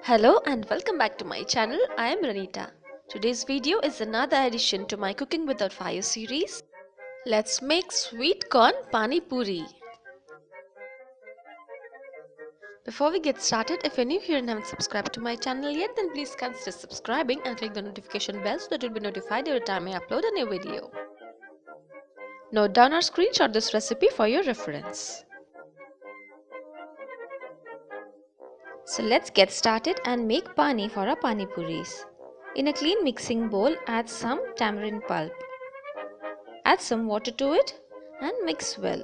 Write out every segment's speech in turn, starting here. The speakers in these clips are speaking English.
Hello and welcome back to my channel. I am Ranita. Today's video is another addition to my Cooking Without Fire series. Let's make sweet corn pani puri. Before we get started, if you're new here and haven't subscribed to my channel yet, then please consider subscribing and click the notification bell so that you'll be notified every time I upload a new video. Note down or screenshot this recipe for your reference. So let's get started and make pani for our pani puris. In a clean mixing bowl, add some tamarind pulp. Add some water to it and mix well.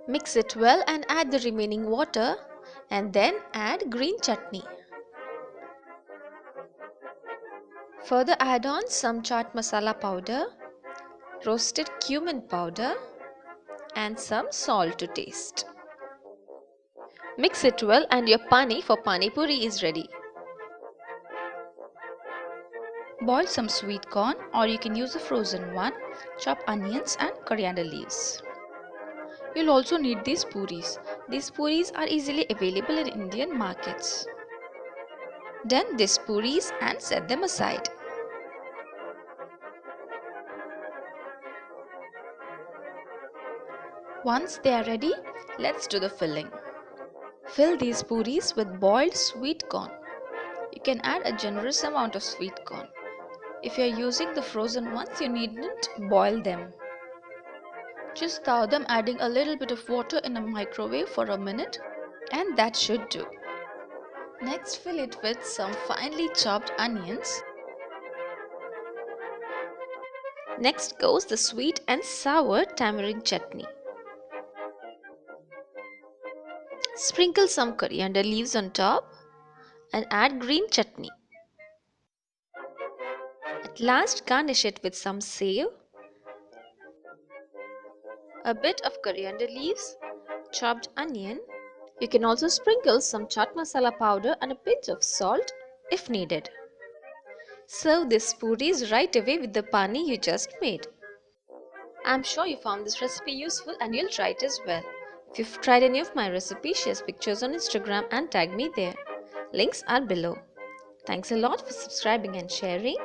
Mix it well and add the remaining water and then add green chutney. Further add on some chaat masala powder, roasted cumin powder and some salt to taste. Mix it well and your pani for pani puri is ready. Boil some sweet corn, or you can use a frozen one. Chop onions and coriander leaves. You'll also need these puris. These puris are easily available in Indian markets. Then these puris and set them aside. Once they are ready, let's do the filling. Fill these puris with boiled sweet corn. You can add a generous amount of sweet corn. If you are using the frozen ones, you needn't boil them. Just thaw them, adding a little bit of water in a microwave for a minute, and that should do. Next, fill it with some finely chopped onions. Next goes the sweet and sour tamarind chutney. Sprinkle some coriander leaves on top and add green chutney. At last, garnish it with some sev, a bit of coriander leaves, chopped onion. You can also sprinkle some chaat masala powder and a pinch of salt if needed. Serve these puris right away with the pani you just made. I'm sure you found this recipe useful and you'll try it as well. If you've tried any of my recipes, share pictures on Instagram and tag me there. Links are below. Thanks a lot for subscribing and sharing.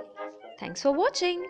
Thanks for watching.